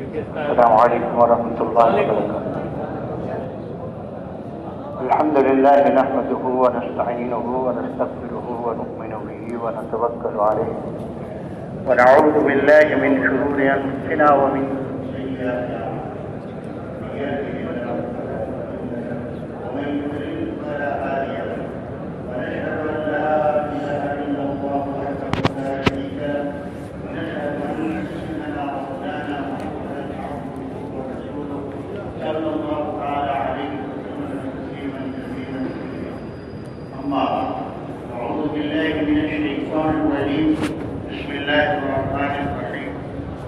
السلام عليكم ورحمة الله وبركاته. الحمد لله نحمده ونستعينه ونستغفره ونؤمن به ونتوكل عليه ونعوذ بالله من شرور أنفسنا ومن سيئات أعمالنا ومن يضلل فلا هادي له ونشهد أن لا إله إلا الله وحده لا شريك له ونشهد أن سيدنا ومولانا محمدا عبده ورسوله صلى الله تعالى عليه وسلم تسليما كثيرا أما بعد أعوذ بالله من الشيطان الرجيم بسم الله الرحمن الرحيم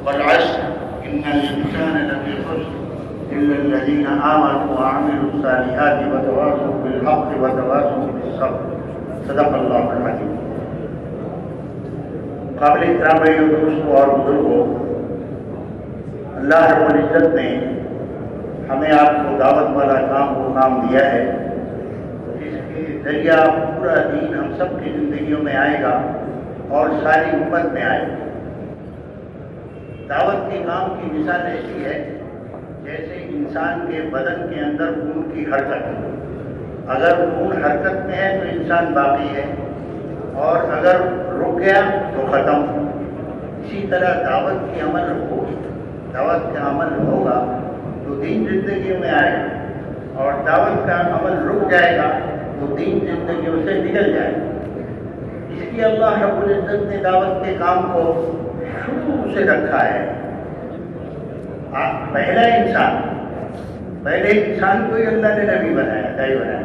والعصر إن الإنسان لفي خسر إلا الذين آمنوا وعملوا الصالحات وتواصوا بالحق وتواصوا بالصبر صدق الله العظيم. قابل احترام بھائیوں دوستوں اور بزرگوں، اللہ رب العزت نے ہمیں آپ کو دعوت والا وہ کام دیا ہے جس کے ذریعہ پورا دین ہم سب کی زندگیوں میں آئے گا اور ساری امت میں آئے گا. دعوت کے کام کی مثال ایسی ہے جیسے انسان کے بدن کے اندر خون کی حرکت. اگر خون حرکت میں ہے تو انسان باقی ہے اور اگر رک گیا تو ختم. اسی طرح دعوت کا عمل ہوگا تو دین زندگیوں میں آئے گا اور دعوت کا عمل رک جائے گا تو دین زندگیوں سے نکل جائے گا. اس لیے اللہ رب العزت نے دعوت کے کام کو شروع سے رکھا ہے. پہلے انسان کو ہی اللہ نے نبی بنایا، دائی بنایا.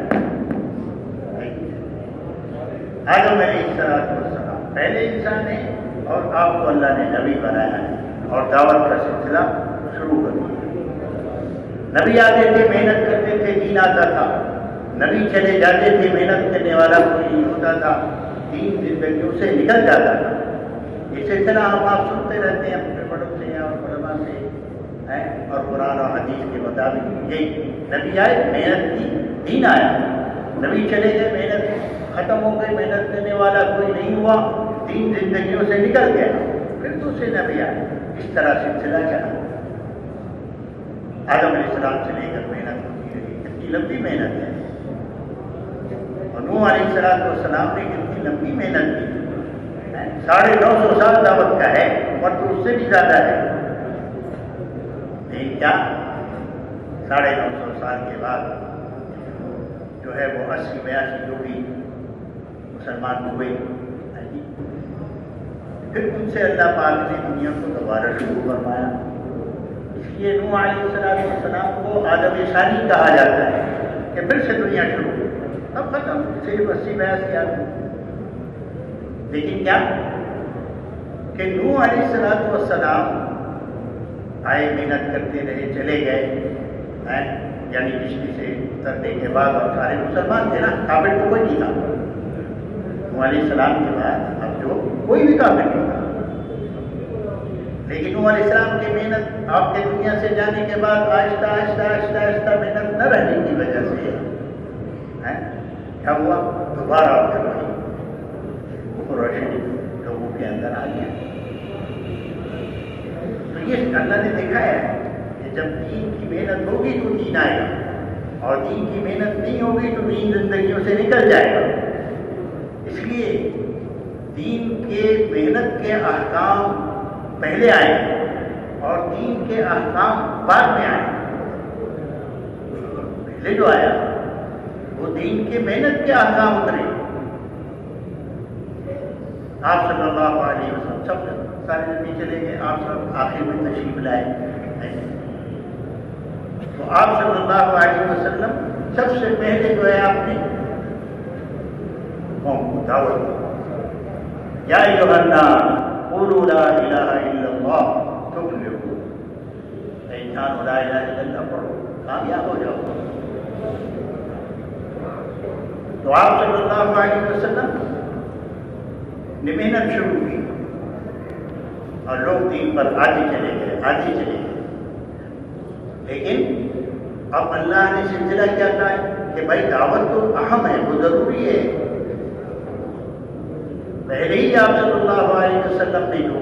آدم علیہ السلام پہلے انسان ہے اور آپ کو اللہ نے نبی بنایا ہے اور دعوت کا سلسلہ شروع کر دیا. نبی آتے تھے، محنت کرتے تھے، دین آتا تھا. نبی چلے جاتے تھے، محنت کرنے والا کوئی نہیں ہوتا تھا، دین زندگیوں سے نکل جاتا تھا. یہ سلسلہ آپ سنتے رہتے ہیں اپنے بڑوں سے اور علماء سے اور قرآن اور حدیث کے مطابق. یہی نبی آئے، محنت کی، دین آیا. نبی چلے گئے، محنت ختم ہو گئی، محنت کرنے والا کوئی نہیں ہوا، دین زندگیوں سے نکل گیا. پھر دوسرے نبی آئے. اس طرح سلسلہ چلا. آدم علیہ السلام سے لے کر محنت ہوتی رہی. کتنی لمبی محنت ہے. اور نوح علیہ السلام نے کتنی لمبی محنت کی. 950 سال دعوت کا ہے اور تو اس سے بھی زیادہ ہے. لیکن کیا 950 سال کے بعد جو ہے وہ 80-82 جو بھی مسلمان ہوئے، پھر ان سے اللہ پاک نے دنیا کو دوبارہ شروع فرمایا. اس لیے نوح علیہ السلام کو آدم ثانی کہا جاتا ہے کہ پھر سے دنیا شروع. اب ختم، صرف 80-82 آدمی. لیکن کیا کہ نوح علیہ السلام آئے، محنت کرتے رہے، چلے گئے. یعنی کشتی سے اترنے کے بعد اور سارے مسلمان تھے نا، کافر تو کوئی نہیں تھا. نوح علیہ السلام کے بعد اب جو کوئی بھی کافر نہیں تھا. لیکن نوح علیہ السلام کی محنت آپ کے دنیا سے جانے کے بعد آہستہ آہستہ محنت نہ رہنے کی وجہ سے کیا ہوا؟ دوبارہ روشنی لوگوں کے اندر آ گیا. تو یہ اللہ نے دیکھا ہے کہ جب دین کی محنت ہوگی تو دین آئے گا اور دین کی محنت نہیں ہوگی تو دین زندگیوں سے نکل جائے گا. اس لیے دین کے محنت کے احکام پہلے آئے اور دین کے احکام بعد میں آئے. پہلے جو آیا وہ دین کے محنت کے احکام اترے. آپ صلی اللہ علیہ وسلم سب سارے نبی چلے گئے، آپ سب آخر میں تشریف لائے. تو آپ صلی اللہ علیہ وسلم سب سے پہلے جو ہے آپ نے قوم کو دعوت دی. یا ایھا الناس قولوا لا الہ الا اللہ تفلحوا. اے انسان لا الہ الا اللہ پڑھو، کامیاب ہو جاؤ. تو آپ صلی اللہ علیہ وسلم نے محنت شروع کی اور لوگ دین پر آتے چلے گئے. لیکن اب اللہ نے سلسلہ کیا کہا ہے کہ بھائی دعوت تو اہم ہے، وہ ضروری ہے. پہلے ہی آپ صلی اللہ علیہ وسلم نے جو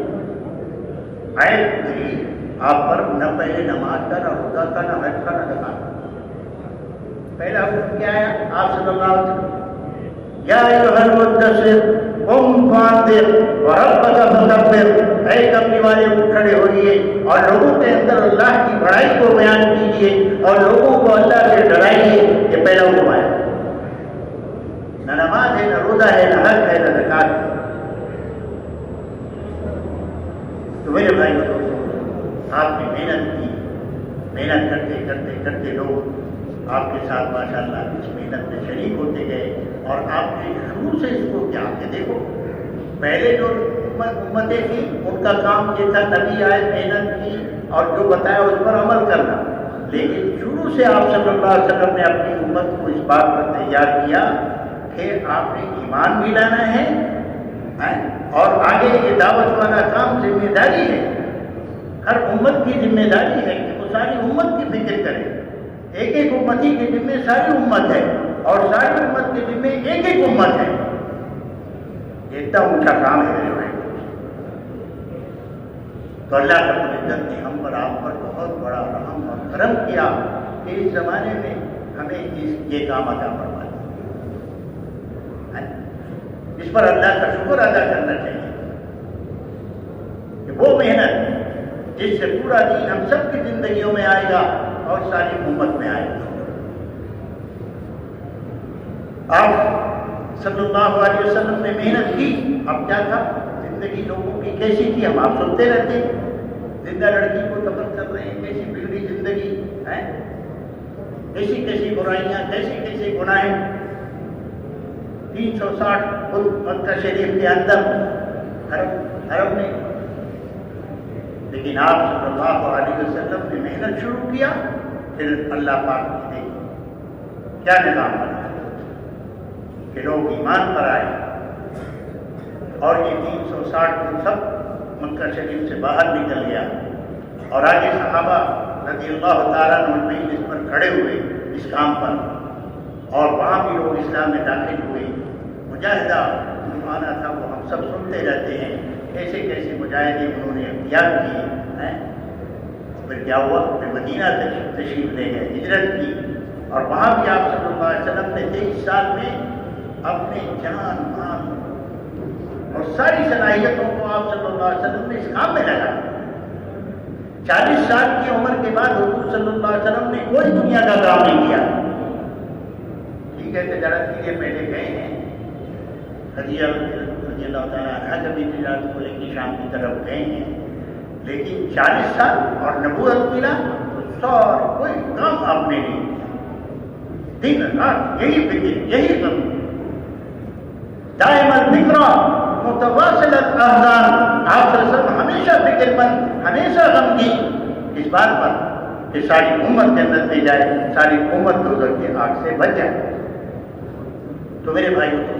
آیت دی آپ پر نہ پہلے نماز کا، نہ روزہ کا، نہ حج کا، نہ زکات کا. پہلا حکم کیا ہے؟ آپ صلی اللہ علیہ وسلم یا ایھا المدثر قم فانذر وربک فکبر، اے کملی والے اٹھ کھڑے ہوئیے اور لوگوں کے اندر اللہ کی بڑائی کو بیان کیجیے اور لوگوں کو اللہ سے ڈرائیے. یہ پہلا حکم ہے. نہ نماز ہے، نہ روزہ ہے، نہ حج ہے، نہ زکات ہے. تو میرے بھائی دوستو، آپ نے محنت کی، محنت کرتے کرتے کرتے لوگ آپ کے ساتھ ماشاءاللہ اس محنت میں شریک ہوتے گئے اور آپ نے شروع سے اس کو کیا کہ دیکھو پہلے جو امتیں تھیں ان کا کام یہ تھا نبی آئے محنت کی اور جو بتایا اس پر عمل کرنا. لیکن شروع سے آپ صلی اللہ علیہ وسلم نے اپنی امت کو اس بات پر تیار کیا کہ آپ نے ایمان بھی لانا ہے اور آگے یہ دعوت والا کام ذمہ داری ہے. ہر امت کی ذمہ داری ہے کہ وہ ساری امت کی فکر کرے. ایک ایک امتی کے ذمہ ساری امت ہے اور ساری امت کے ذمہ ایک ایک امت ہے. یہ اتنا اونچا کام ہے میرے بھائی. تو اللہ رب العزت نے ہم پر آپ پر بہت بڑا رحم اور کرم کیا کہ اس زمانے میں ہمیں یہ کام عطا فرما دیا. اس پر اللہ کا شکر ادا کرنا چاہیے کہ وہ محنت جس سے پورا دین ہم سب کی زندگیوں میں آئے گا اور ساری امت میں آئے گا. آپ صلی اللہ علیہ وسلم نے محنت کی. اب کیا تھا زندگی لوگوں کی کیسی تھی ہم آپ سنتے رہتے ہیں. زندہ لڑکی کو دفن کر رہے ہیں، کیسی بگڑی زندگی ہے، کیسی کیسی برائیاں، کیسی کیسی گناہیں. 360 خود مکہ شریف کے اندر حرم میں. لیکن آپ صلی اللہ علیہ وسلم نے محنت شروع کیا. پھر اللہ پاک نے کیا نظام بنا کہ لوگ ایمان پر آئے اور یہ 360 کو سب مکہ شریف سے باہر نکل گیا اور آگے صحابہ رضی اللہ تعالیٰ عنہ اس پر کھڑے ہوئے اس کام پر اور وہاں بھی لوگ اسلام میں داخل ہوئے. مجاہدہ زمانہ تھا وہ ہم سب سنتے رہتے ہیں کیسے کیسے مجاہدے انہوں نے اختیار کیے ہیں. پھر کیا ہوا کہ مدینہ تشریف لے گئے، ہجرت کی اور وہاں بھی آپ صلی اللہ علیہ وسلم نے 23 سال میں اپنے جان مال اور ساری صلاحیتوں کو آپ صلی اللہ علیہ وسلم نے اس کام میں لگایا. 40 سال کی عمر کے بعد حضور صلی اللہ علیہ وسلم نے کوئی دنیا کا کام نہیں کیا. ٹھیک ہے تجارت کے لیے پہلے گئے ہیں، خدیجہ رضی اللہ تعالیٰ عنہ کبھی تجارت کو لے کے شام کی طرف گئے ہیں. لیکن 40 سال اور نبوت ملا تو کوئی کام آپ نے نہیں کیا. دن رات یہی فکر، یہی غم، دائم الفکر متواصل الاحزان. آپ صلی اللہ علیہ وسلم ہمیشہ فکر مند، ہمیشہ غمگین اس بات پر کہ ساری امت جنت میں جائے، ساری امت دوزخ کی آگ سے بچ جائے. تو میرے بھائیوں کو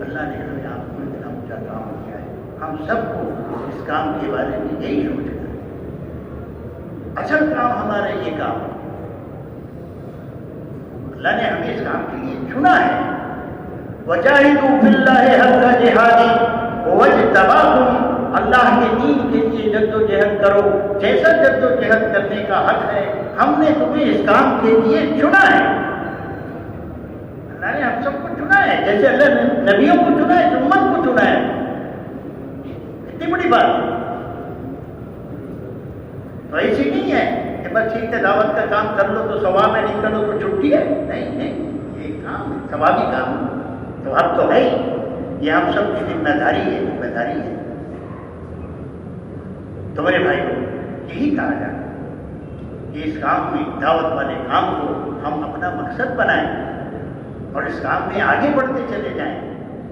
اللہ نے ہمیں آپ کو اتنا اونچا کام کیا ہے. ہم سب کو اس کام کے بارے میں یہی سوچنا ہے. اصل کام ہمارا یہ کام اللہ نے ہمیں اس کام کے لیے چنا ہے. وجاہدوا فی اللہ حق جہادہ واجتباکم. اللہ کے دین کے لیے جد و جہد کرو جیسا جد و جہد کرنے کا حق ہے. ہم نے تمہیں اس کام کے لیے چنا ہے. اللہ نے ہم سب کو چنا ہے جیسے اللہ نے نبیوں کو چنا ہے، امت کو چنا ہے. اتنی بڑی بات ہے. تو ایسی نہیں ہے کہ بس ٹھیک ہے دعوت کا کام کر لو تو ثواب میں نہیں کرو تو چھٹی ہے. نہیں، یہ کام ثوابی کام تو اب تو ہے یہ ہم سب کی ذمہ داری ہے. تو میرے بھائی یہی کہا جاتا کہ اس کام میں دعوت والے کام کو ہم اپنا مقصد بنائیں اور اس کام میں آگے بڑھتے چلے جائیں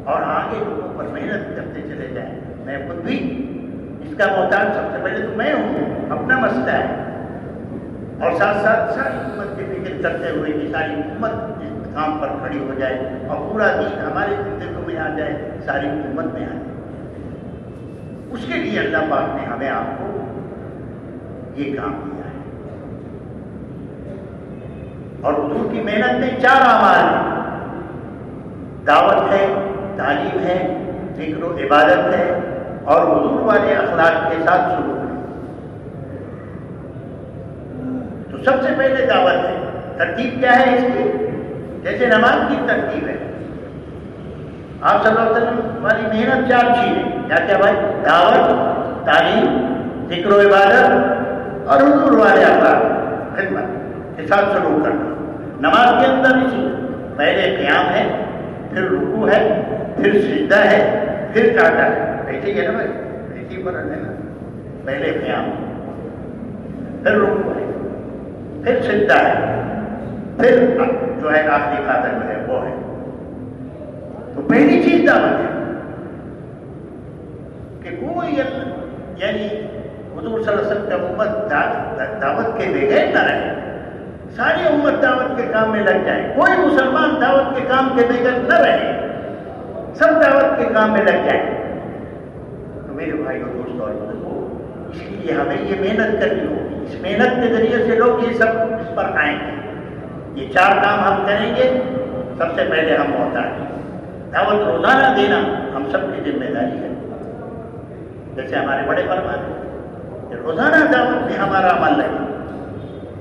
اور آگے لوگوں پر محنت کرتے چلے جائیں. میں خود بھی اس کا محتاج سب سے پہلے تو میں ہوں، اپنا مسئلہ ہے اور ساتھ ساتھ ساری امت کی فکر کرتے ہوئے کہ ساری امت اس کام پر کھڑی ہو جائے اور پورا دین ہمارے زندگیوں میں آ جائے، ساری امت میں آ جائے. اس کے لیے اللہ پاک نے ہمیں آپ کو یہ کام دیا ہے. اور حضور کی محنت میں 4 اعمال ہیں. دعوت ہے، تعلیم ہے، ذکر و عبادت ہے اور حضور والے اخلاق کے ساتھ سلوک ہے. سب سے پہلے دعوت ہے. ترتیب کیا ہے اس کی؟ جیسے نماز کی ترتیب ہے. آپ صلی اللہ علیہ وسلم والی محنت 4 چیزیں کیا کیا بھائی؟ دعوت، تعلیم، ذکر و عبادت اور حضور والے اخلاق، خدمت کے ساتھ سلوک کرنا. نماز کے اندر اسی پہلے قیام ہے، پھر رکوع ہے، پھر سجدہ ہے، پھر قعدہ ہے. ایسے ہی ہے نا بھائی، ایسے ہی فرض ہے نا. پہلے قیام، پھر رکوع ہے، پھر سجدہ ہے، پھر جو ہے آخری قعدہ جو ہے وہ ہے. تو پہلی چیز دعوت ہے کہ کوئی یعنی حضور صلی اللہ علیہ وسلم کا امت دعوت کے بغیر نہ رہے. ساری امت دعوت کے کام میں لگ جائے، کوئی مسلمان دعوت کے کام کے بغیر نہ رہے، سب دعوت کے کام میں لگ جائیں. تو میرے بھائی اور دوستوں اور بزرگوں، اس کے لیے ہمیں یہ محنت کرنی ہوگی. اس محنت کے ذریعے سے لوگ یہ سب اس پر آئیں گے. یہ 4 کام ہم کریں گے. سب سے پہلے ہم محتاج ہیں. دعوت روزانہ دینا ہم سب کی ذمہ داری ہے. جیسے ہمارے بڑے فرمان ہیں کہ روزانہ دعوت میں ہمارا عمل لگے،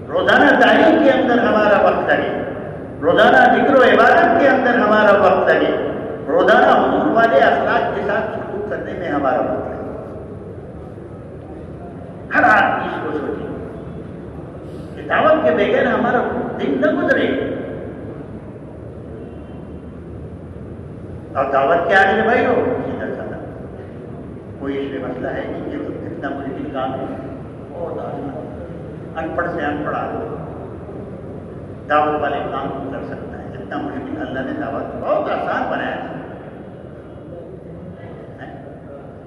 روزانہ تعلیم کے اندر ہمارا وقت لگے، روزانہ ذکر و عبادت کے اندر ہمارا وقت لگے، روزانہ حضور والے اخلاق کے ساتھ سلوک کرنے میں ہمارا وقت لگے. ہر آدمی اس کو سوچے کہ دعوت کے بغیر ہمارا دن نہ گزرے. اور دعوت کے آگے بھائی ہو سیدھا سادہ، کوئی اس میں مسئلہ ہے کہ یہ اتنا مشکل کام ہے، بہت آسان. ان پڑھ سے ان پڑھ آدمی دعوت والے کام کر سکتا ہے. اتنا مشکل اللہ نے دعوت بہت آسان بنایا ہے.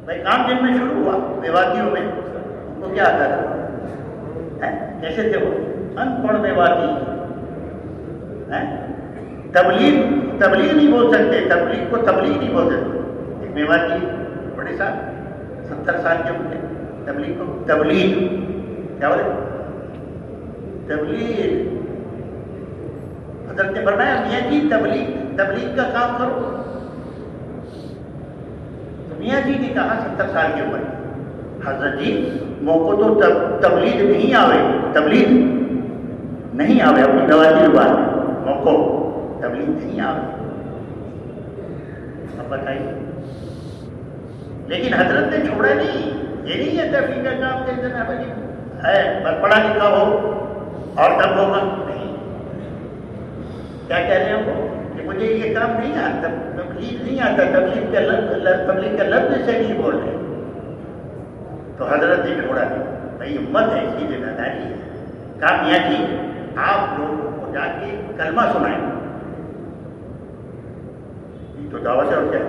بھائی کام جن میں شروع ہوا میواتیوں میں، ان کو کیا آتا تھا؟ کیسے تھے وہ؟ ان پڑھ میواتی. تبلیغ نہیں بول سکتے، تبلیغ کو تبلیغ نہیں بول سکتے. ایک میواتی بڑے صاحب 70 سال کے ہوتے، تبلیغ کو تبلیغ کیا بولے؟ تبلیغ. حضرت نے فرمایا میاں جی تبلیغ کا کام کرو. تو میاں جی نے کہا 70 سال کے عمر حضرت جی موقع تو تبلیغ نہیں آوے، تبلیغ نہیں آوے. اپنی نواجی زبان میں موقع تبلیغ نہیں آوے. اب بتائیے. لیکن حضرت نے چھوڑا نہیں. یہ نہیں ہے تبلیغ کا کام کہ جناب ہے پڑھا لکھا ہو اور تب ہوگا نہیں. کیا کہہ رہے ہیں وہ کہ مجھے یہ کام نہیں آتا، تبلیغ نہیں آتا، تبلیغ کا لفظ سے نہیں بول رہے. تو حضرت نے چھوڑا نہیں. بھائی امت ہے، اس کی ذمہ داری ہے. کام یہ کہ آپ لوگوں کو جا کے کلمہ سنائیں. یہ تو دعوت ہے. اور کیا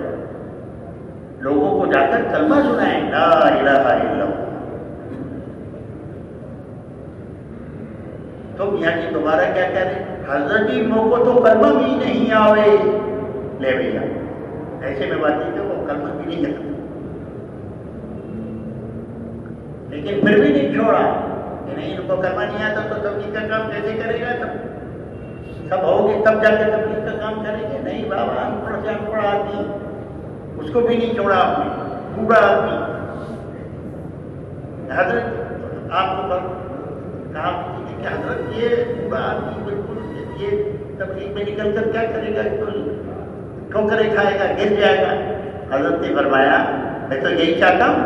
لوگوں کو جا کر کلمہ سنائیں، لا الہ الا اللہ. تو میاں جی دوبارہ کیا کہہ رہے؟ حضرت جی مو کو تو کلمہ بھی نہیں آوے. لے بھیا ایسے میں بات نہیں کہ وہ کلمہ بھی نہیں کرتا، لیکن پھر بھی نہیں چھوڑا کہ نہیں ان کو کلمہ نہیں آتا تو تبلیغ کا کام کیسے کرے گا؟ سب ہوگی تب جا کے تبلیغ کا کام کریں گے. نہیں بابا، ان پڑھ سے ان پڑھ آدمی اس کو بھی نہیں چھوڑا آپ نے. بوڑھا آدمی حضرت آپ کو کہا کہ حضرت یہ بوڑھا آدمی بالکل یہ تبلیغ میں نکل کر کیا کرے گا؟ ٹھوکریں کھائے گا، گر جائے گا. حضرت نے فرمایا میں تو یہی چاہتا ہوں،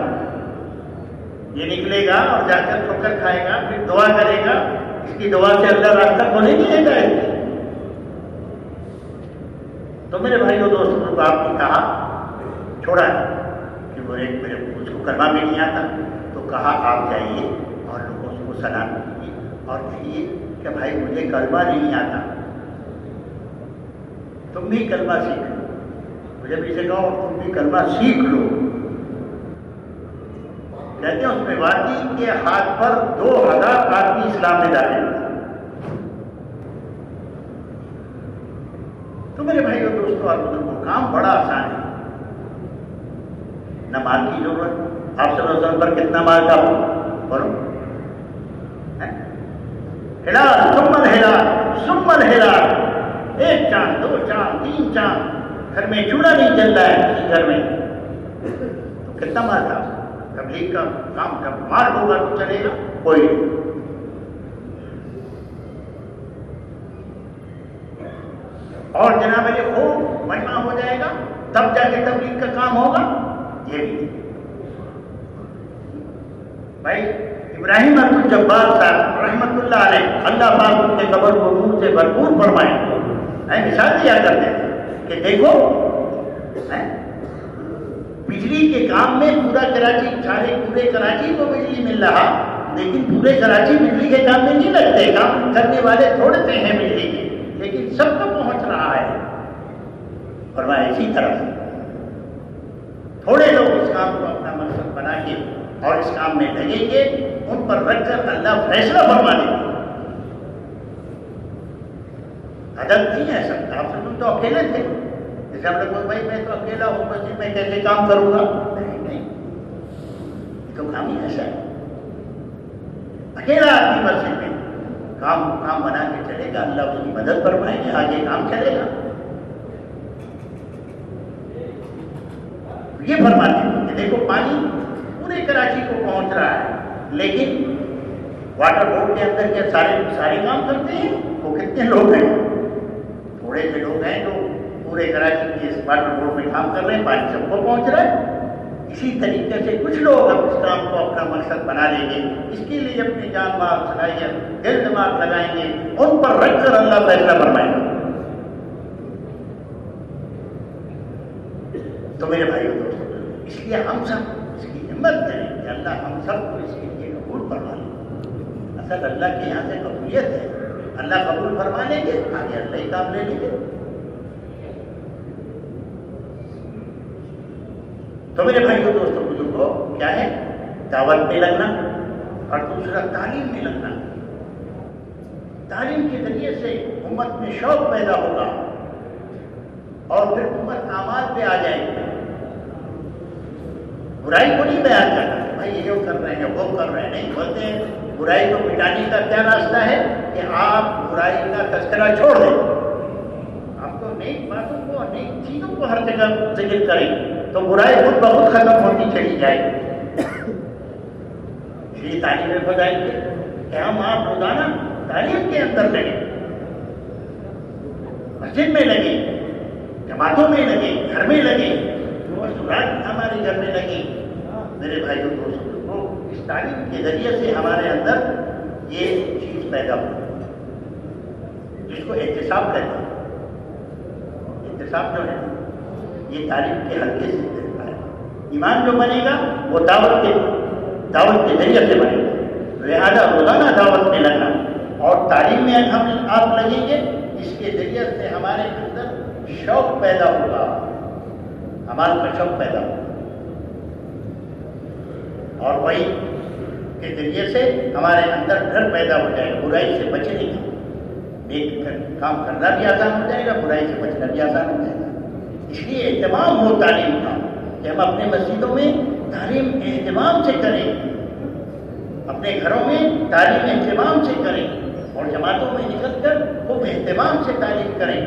یہ نکلے گا اور جا کر ٹھوکر کھائے گا، پھر دعا کرے گا، اس کی دعا سے اللہ راستہ کھولے نہیں دے گا. تو میرے بھائیوں دوستوں کو آپ نے کہا چھوڑا کہ وہ ایک میرے اس کو کلمہ بھی نہیں آتا، تو کہا آپ جائیے اور لوگوں کو سلام کیجیے اور کہیے کہ بھائی مجھے کلمہ نہیں آتا، تم بھی کلمہ سیکھ لو. مجھے بھی سے کہو تم بھی کلمہ سیکھ لو. کہتے ہیں اس میں واقعی کے ہاتھ پر 2000 آدمی اسلام میں داخل ہوئے. تو میرے بھائیوں دوستوں اور بزرگوں کام بڑا آسان ہے. نہ مال کی ضرورت. آپ صلی اللہ علیہ وسلم پر کتنا مال تھا بولو؟ ہلال ثم الہلال ثم الہلال. 1 چاند 2 چاند 3 چاند، گھر میں چولہا نہیں جل رہا ہے کسی گھر میں، تو کتنا مال تھا؟ تبلیغ کا کام جب مال ہوگا تو چلے گا کوئی نہیں. اور جناب علی خوب مجمع ہو جائے گا تب جا کے تبلیغ کا کام ہوگا، یہ بھی بھائی ابراہیم عبد الجبار صاحب رحمۃ اللہ علیہ، اللہ پاک ان کے قبر کو نور سے بھرپور فرمائے، مثال دیا کرتے ہیں کہ دیکھو بجلی کے کام میں پورا کراچی، پورے کراچی کو بجلی مل رہا، لیکن پورے کراچی بجلی کے کام میں نہیں لگتے، کام کرنے والے تھوڑے سے ہیں بجلی کے، لیکن سب کو پہنچ رہا ہے۔ فرمایا اسی طرح سے تھوڑے لوگ اس کام کو اپنا مقصد بنا کے اور اس کام میں لگیں گے، ان پر رکھ کر اللہ فیصلہ فرما دیں گے۔ عدل نہیں ہے سب، آپ سے تم تو اکیلے تھے، جیسے ہم نے بول بھائی میں تو اکیلا ہوں مسجد میں کیسے کام کروں گا، نہیں، یہ تو کام ہی ایسا ہے، اکیلا آدمی مسجد میں کام بنا کے چلے گا، اللہ اس کی مدد فرمائے گا، آگے کام چلے گا۔ یہ فرماتے ہیں کہ دیکھو پانی پورے کراچی کو پہنچ رہا ہے، لیکن واٹر بورڈ کے اندر کیا سارے کام کرتے ہیں؟ وہ کتنے لوگ ہیں؟ تھوڑے سے لوگ ہیں جو پورے کراچی کے اس واٹر بورڈ میں کام کر رہے ہیں، پانی سب کو پہنچ رہا ہے۔ اسی طریقے سے کچھ لوگ اب اس کام کو اپنا مقصد بنا لیں گے، اس کے لیے اپنی جان مال صلاحیت دل دماغ لگائیں گے، ان پر رکھ کر اللہ فیصلہ فرمائے گا۔ تو میرے بھائیو دوستو، اس لیے ہم سب اس کی ہمت کریں کہ اللہ ہم سب کو اس کے لیے قبول فرما لے۔ اصل اللہ کے یہاں سے قبولیت ہے، اللہ قبول فرما لیں گے، آگے اللہ ہی کام لے لیں گے۔ تو میرے بھائیو دوستوں بزرگوں، کیا ہے؟ دعوت میں لگنا، اور دوسرا تعلیم میں لگنا۔ تعلیم کے ذریعے سے امت میں شوق پیدا ہوگا اور پھر امت اعمال پہ آ جائے گی۔ برائی کو نہیں بیان کرنا کہ بھائی یہ کر رہے ہیں وہ کر رہے ہیں، نہیں، بولتے ہیں برائی کو مٹانے کا کیا راستہ ہے کہ آپ برائی کا تذکرہ چھوڑ دیں، آپ تو نیک باتوں کو، نیک چیزوں کو ہر جگہ ذکر کریں تو برائی خود بخود ختم ہوتی چلی جائے گی۔ اس لیے تعلیم فضائل کے کہ ہم آپ روزانہ تعلیم کے اندر لگیں، مسجد میں لگیں، جماعتوں میں لگیں، گھر میں لگیں، مسجد ہمارے گھر میں لگیں۔ میرے بھائیوں دوستوں کو اس تعلیم کے ذریعے سے ہمارے اندر یہ چیز پیدا ہو جس کو احتساب کہتے ہیں۔ احتساب جو ہے یہ تعلیم کے حلقے سے ملتا ہے۔ ایمان جو بنے گا وہ دعوت کے ذریعے سے بنے گا، لہذا روزانہ دعوت میں لگنا اور تعلیم میں آپ لگیں گے، اس کے ذریعے سے ہمارے اندر شوق پیدا ہوگا، عمل کا شوق پیدا ہوگا، اور وہی کے ذریعے سے ہمارے اندر ڈر پیدا ہو جائے گا، برائی سے بچنے کا۔ نیک کام کرنا بھی آسان ہو جائے گا، برائی سے بچنا بھی آسان ہو جائے گا۔ اس لیے اہتمام ہو تعلیم کا کہ ہم اپنے مسجدوں میں تعلیم اہتمام سے کریں، اپنے گھروں میں تعلیم اہتمام سے کریں، اور جماعتوں میں نکل کر خوب اہتمام سے تعلیم کریں،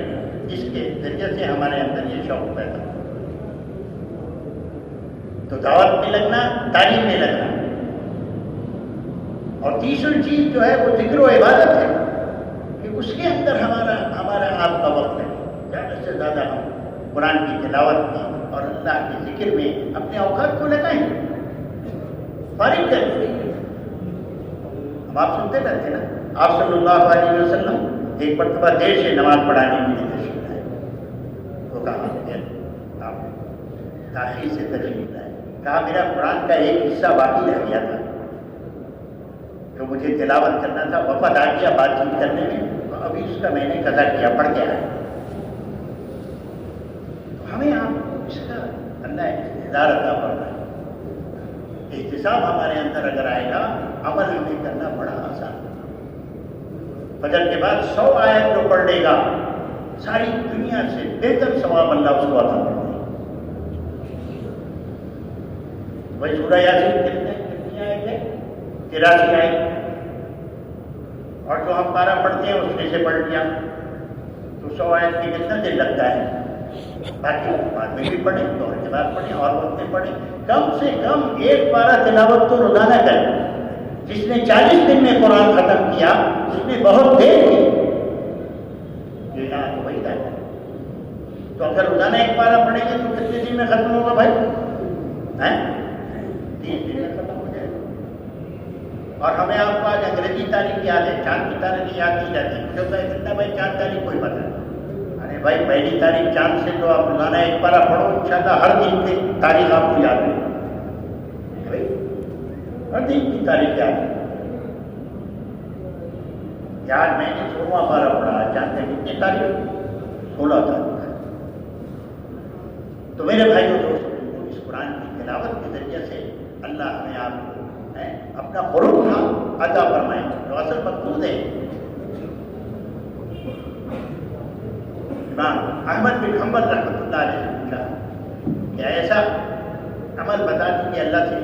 جس کے ذریعے سے ہمارے اندر یہ شوق پیدا ہو۔ تو دعوت میں لگنا، تعلیم میں لگنا، اور تیسری چیز جو ہے وہ ذکر و عبادت ہے کہ اس کے اندر ہمارا آپ کا وقت ہے، زیادہ سے زیادہ ہم قرآن کی تلاوت میں اور اللہ کے ذکر میں اپنے اوقات کو لگائیں، فارغ کریں۔ ہم آپ سنتے رہتے نا، آپ صلی اللہ علیہ وسلم ایک مرتبہ دیر سے نماز پڑھانے کے لیے تشریف لائے، تو کہا آپ تاخیر سے تشریف لائے، کہا میرا قرآن کا ایک حصہ باقی رہ گیا تھا جو مجھے تلاوت کرنا تھا، وفد آ گیا بات چیت کرنے میں، تو ابھی اس کا میں نے قضا کیا، پڑھ کے آیا۔ تو ہمیں آپ اس کا اللہ اقتدار عطا فرمائے، احتساب ہمارے اندر اگر آئے گا، عمل ہمیں کرنا بڑا آسان ہے۔ فجر کے بعد 100 آیت جو پڑھ لے گا، ساری دنیا سے بہتر ثواب اللہ اس کو عطا فرمائے۔ وہی سورہ یاسین کتنی آیت ہے؟ 83 آیت، اور جو ہم پارہ پڑھتے ہیں اس میں سے پڑھ لیا تو 100 آیت میں کتنا دن لگتا ہے؟ باقی بعد میں بھی پڑھیں، دور کے بعد پڑھیں، اور وقت میں پڑھیں، کم سے کم ایک پارہ تلاوت تو روزانہ کریں۔ جس نے 40 دن میں قرآن ختم کیا اس نے بہت دیر کی، یہ یہاں تو وہی ہے تو اگر روزانہ ایک پارہ پڑھیں گے تو کتنے دن میں ختم ہوگا بھائی؟ 3 دن میں ختم ہو جائے گا۔ اور ہمیں آپ کو آج انگریزی تاریخ یاد ہے، چاند کی تاریخ یاد نہیں جاتی، مجھے ہوتا ہے کتنا بھائی چاند تاریخ کوئی پتہ نہیں۔ ارے بھائی پہلی تاریخ چاند سے تو آپ روزانہ ایک پارہ پڑھو، انشاءاللہ ہر دن کی تاریخ آپ کو یاد ہے، ہر دن کی تاریخ یاد ہے۔ آج میں نے 16واں پارہ پڑھا، جانتے ہیں کتنی تاریخ؟ 16 تاریخ۔ تو میرے بھائی اور دوستوں، اس قرآن کی تلاوت کے ذریعے سے اللہ ہمیں آپ کو اپنا قرب عطا فرمائے جو اصل مقصود ہے۔ امام احمد بن حنبل رحمۃ اللہ علیہ نے پوچھا کہ ایسا عمل بتا دیجیے اللہ سے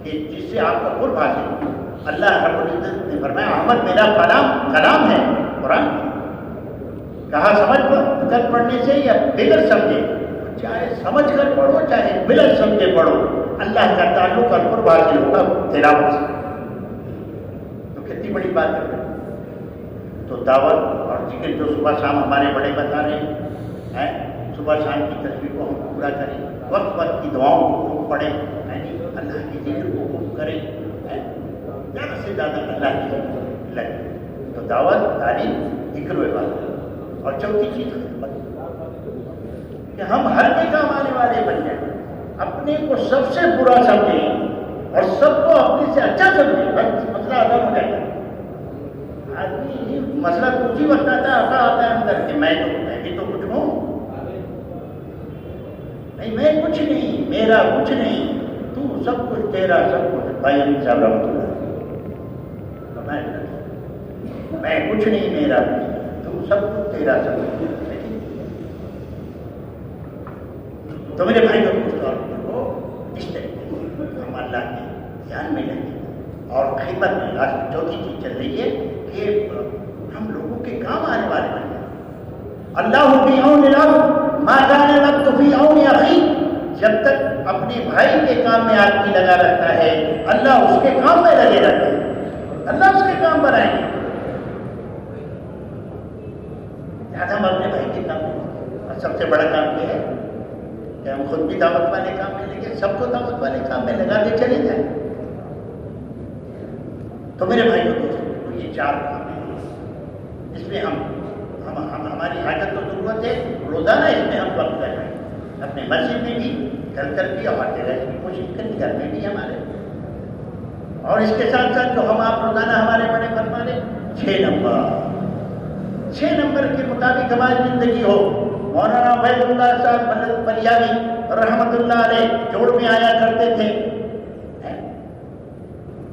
کہ جس سے آپ کا قرب حاصل ہو۔ اللہ رب العزت نے فرمایا احمد میرا کلام ہے قرآن، کہا سمجھ کر پڑھنے سے یا بغیر سمجھے، چاہے سمجھ کر پڑھو چاہے بغیر سمجھے پڑھو، اللہ کا تعلق اور قرب حاصل ہوگا تلاوت سے۔ تو کتنی بڑی بات ہے۔ تو دعوت اور ذکر جو صبح شام ہمارے بڑے بتا رہے ہیں، صبح شام کی تصویر کو ہم پورا کریں، وقت وقت کی دعاؤں کو خوب پڑھیں، اللہ کی ذکر کو خوب کریں، زیادہ سے زیادہ اللہ کی ذکر لگے۔ تو دعوت، تعلیم، ذکر و عبادت۔ اور چوتھی چیز کہ ہم ہر کے کام آنے والے بن جائیں، اپنے کو سب سے برا سمجھیں اور سب کو اپنے سے اچھا سمجھیں، بس مسئلہ ختم ہو جائے گا۔ آدمی مسئلہ کچھ ہی وقت آتا ہے اندر کہ میں بھی تو کچھ ہوں، نہیں میں کچھ نہیں، میرا کچھ نہیں، تو سب کچھ تیرا سب کچھ۔ بھائی امین صاحب رحمۃ اللہ میں کچھ نہیں، میرا کچھ، تو سب کچھ تیرا سب کچھ۔ تو میرے بھائی کو اس طریقے ہم اللہ کے دھیان میں لگیں اور خدمت میں۔ آج چوتھی چیز چل رہی ہے کہ ہم لوگوں کے کام آنے والے بن جائیں۔ اللہ فی عون العبد ما کان العبد فی عون اخیہ، جب تک اپنے بھائی کے کام میں آدمی لگا رہتا ہے اللہ اس کے کام میں لگے رہتا ہے، اللہ اس کے کام بنائیں گے۔ ہم اپنے بھائی کے کام میں، اور سب سے بڑا کام یہ ہے کہ ہم خود بھی دعوت والے کام میں لگے، سب کو دعوت والے کام میں لگاتے چلے جائیں۔ تو میرے بھائی اور دوستوں، یہ 4 کام ہیں، اس میں ہماری حاجت و ضرورت ہے روزانہ اس میں ہم وقت لگائیں، اپنے مسجد میں بھی، گھر کر بھی، اور جگہ کی کوشش کریں گھر میں بھی ہمارے۔ اور اس کے ساتھ ساتھ جو ہم آپ روزانہ ہمارے بڑے فرما رہے 6 نمبر کے مطابق ہماری زندگی ہو۔ مولانا عبید اللہ صاحب بلیاوی رحمۃ اللہ علیہ جوڑ میں آیا کرتے تھے،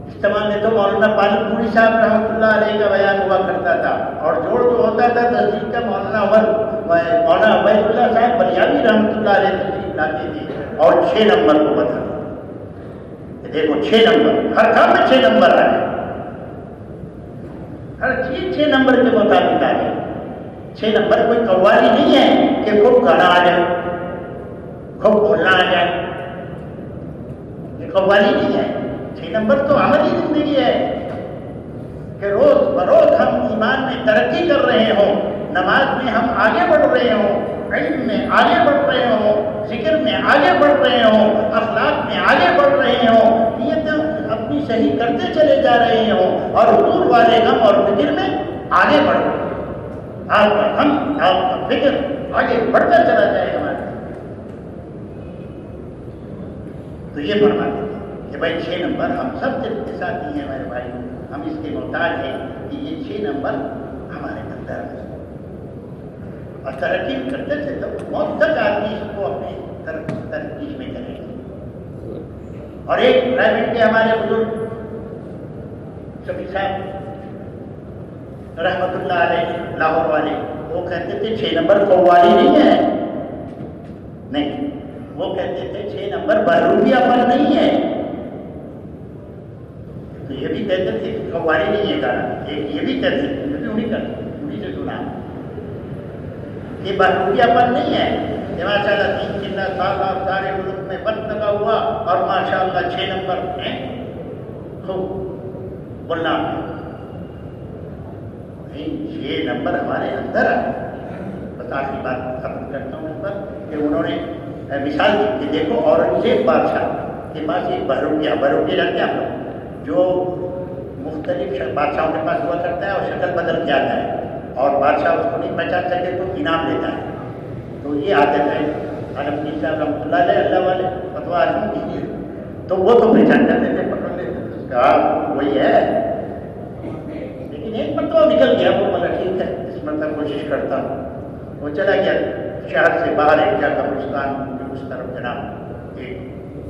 اجتماع میں تو مولانا پالک پوری صاحب رحمۃ اللہ علیہ کا بیان ہوا کرتا تھا، اور جوڑ جو ہوتا تھا تحصیل کا مولانا عبید اللہ صاحب بلیاوی رحمۃ اللہ علیہ تشریف لاتے تھے اور 6 نمبر کو بتاتے۔ دیکھو 6 نمبر، ہر کام میں 6 نمبر آئے، ہر چیز 6 نمبر کے مطابق آ گئی۔ 6 نمبر کوئی قوالی نہیں ہے کہ خوب گانا آ جائے، خوب بولنا آ جائے، یہ قوالی نہیں ہے۔ 6 نمبر تو عملی زندگی ہے کہ روز بروز ہم ایمان میں ترقی کر رہے ہوں، نماز میں ہم آگے بڑھ رہے ہوں، علم میں آگے بڑھ رہے ہوں، ذکر میں آگے بڑھ رہے ہوں، اخلاق میں آگے بڑھ رہے ہوں، نیتیں اپنی صحیح کرتے چلے جا رہے ہوں، اور حضور والے غم اور فکر میں آگے بڑھ رہے ہیں۔ آپ کا غم، آپ کا فکر آگے بڑھتا چلا جائے ہمارے۔ تو یہ فرماتے ہیں کہ بھائی 6 نمبر ہم سب کے ساتھ ہی ہیں میرے بھائی، ہم اس کے محتاج ہیں کہ یہ 6 نمبر ہمارے اندر ہے، اور ترقی کرتے تھے تو موت تک آدمی اس کو اپنے ترقی میں کرے گا۔ اور ایک پرائیویٹ کے ہمارے بزرگ شفیع صاحب رحمت اللہ علیہ لاہور والے، وہ کہتے تھے 6 نمبر قوالی نہیں ہے، نہیں، وہ کہتے تھے 6 نمبر بہروپیہ پر نہیں ہے۔ تو یہ بھی کہتے تھے قوالی نہیں ہے گانا، یہ بھی کہتے تھے، انہیں سے سنا یہ بہروپیہ پر نہیں ہے کہ ماشاء اللہ 3 سال سارے ملک میں بند لگا ہوا اور ماشاء اللہ 6 نمبر ہیں خوب بولنا۔ 6 نمبر ہمارے اندر ہے۔ بس آخری بات ختم کرتا ہوں اس پر انہوں نے مثال دی کہ دیکھو اورنگزیب بادشاہ کے پاس ایک بہروپیہ جانتے ہیں آپ لوگ، جو مختلف بادشاہوں کے پاس ہوا کرتا ہے اور شکل بدل کے آتا ہے، اور بادشاہ اس کو نہیں پہچان سکے تو انعام دیتا ہے. تو یہ عادت ہے عالمگیر صاحب رحمۃ اللہ علیہ، اللہ والے فتویٰ عالم کیجیے، تو وہ تو پہچان کرتے تھے، پکڑ لیتے تھے، اس کا وہی ہے. لیکن ایک مرتبہ نکل گیا وہ، بولا ٹھیک ہے اس مرتبہ کوشش کرتا ہوں. وہ چلا گیا شہر سے باہر ایک جگہ قبرستان جو اس طرف جناب ایک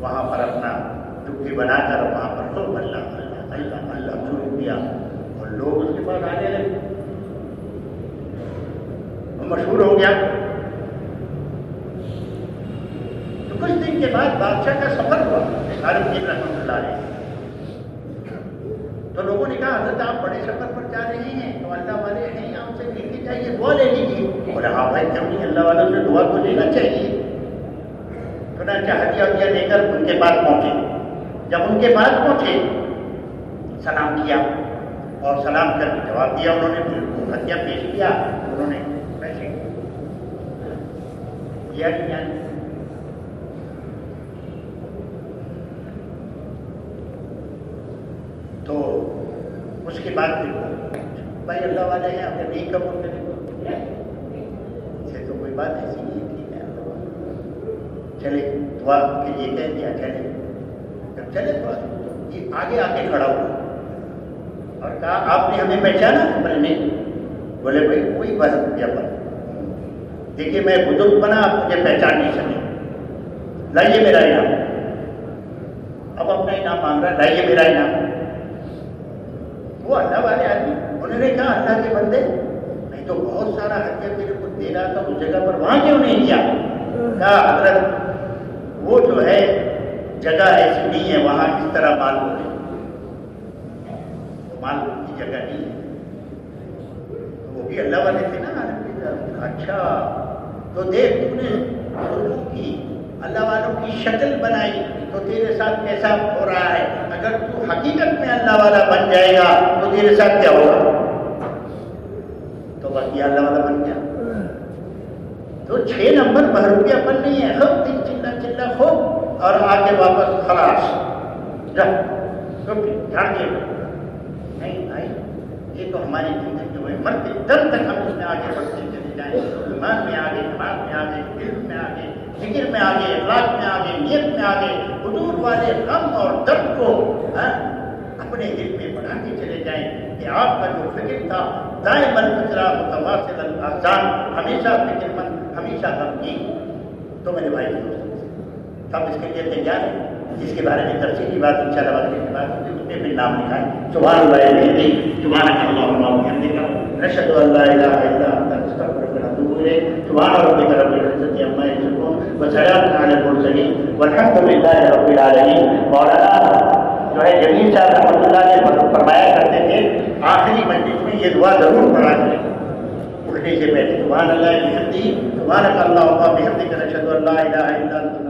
وہاں پر اپنا ڈبکی بنا کر وہاں پر خوب اللہ اللہ اللہ اللہ شروع کیا، اور لوگ اس کے پاس آنے لگے، وہ مشہور ہو گیا. تو کچھ دن کے بعد بادشاہ کا سفر ہوا عالمگیر رحمۃ اللہ علیہ. تو لوگوں نے کہا حضرت آپ بڑے سفر پر جا رہے ہیں تو اللہ والے ہیں آپ سے مل کے چاہیے، دعا لے لیجیے. بولے ہاں بھائی کیوں نہیں، اللہ والوں سے دعا کو لینا چاہیے. چنانچہ ہدیہ ودیہ لے کر ان کے پاس پہنچے. جب ان کے پاس پہنچے سلام کیا، اور سلام کر کے جواب دیا انہوں نے، ہدیہ پیش کیا، انہوں نے پیسے دیا نہیں. تو اس کے بعد بھائی اللہ والے ہیں، اپنے نہیں قبول کریں سے تو کوئی بات ایسی نہیں ہے، ٹھیک ہے چلے دعا کے لیے کہہ دیا چلے. جب چلے تو یہ آگے آ کے کھڑا ہوا اور کہا آپ نے ہمیں پہچانا؟ بولے نہیں. بولے بھائی کوئی بات نہیں، پر دیکھیے میں بزرگ بنا، آپ مجھے پہچان نہیں سکے، لائیے میرا انعام. اب اپنا انعام مانگ رہا، لائیے میرا انعام. وہ اللہ والے آدمی انہوں نے کہا اللہ کے بندے نہیں تو بہت سارا ہدیہ تیرے کو دے رہا تھا اس جگہ پر، وہاں کیوں نہیں کیا؟ کہا حضرت وہ جو ہے جگہ ایسی نہیں ہے، وہاں اس طرح مال ہو رہے، مال کی جگہ نہیں ہے. وہ بھی اللہ والے تھے نا. اچھا تو دیکھ تو نے لوگوں کی اللہ والوں کی شکل بنائی تو تیرے ساتھ کیسا ہو رہا ہے. اگر تو حقیقت میں اللہ والا بن جائے گا تو تیرے ساتھ کیا ہوگا؟ تو باقی اللہ والا بن گیا. تو 6 نمبر بہروپیہ پر نہیں ہے، خوب دن چلا چلا خوب، اور آ کے واپس خلاص جھاڑ کے نہیں بھائی. یہ تو ہماری زندگی جو ہے مرتے دم تک ہم اس میں آگے بڑھتے چلے جائیں، ایمان میں آگے، نماز میں آگے، علم میں آگے، ذکر میں آگے، اخلاق میں آگے، نیت میں آگے، حضور والے غم اور درد کو اپنے دل میں بڑھا کے چلے جائیں کہ آپ کا جو فکر تھا دائما الفکرہ متواصل الاحزان، ہمیشہ فکر مند، ہمیشہ غمگین. تو میرے بھائی سب اس کے لیے تیار ہیں. جس کے بارے میں تفصیلی بات انشاءاللہ وقت کے بعد ہوگی، اس میں بھی نام لکھا ہے. سبحان اللہ العظیم، سبحانک اللہم وبحمدک، نشہد ان لا الہ الا انت، نستغفرک ونتوب الیک. سبحان ربک رب العزۃ عما یصفون وسلام علی المرسلین والحمد للہ رب العالمین. مولانا جو ہے جمیل صاحب رحمۃ اللہ نے فرمایا کرتے تھے آخری مجلس میں یہ دعا ضرور پڑھا کریں اٹھنے سے پہلے. سبحان اللہ بحمدہ، سبحانک اللہم وبحمدک، نشہد ان لا الہ الا انت.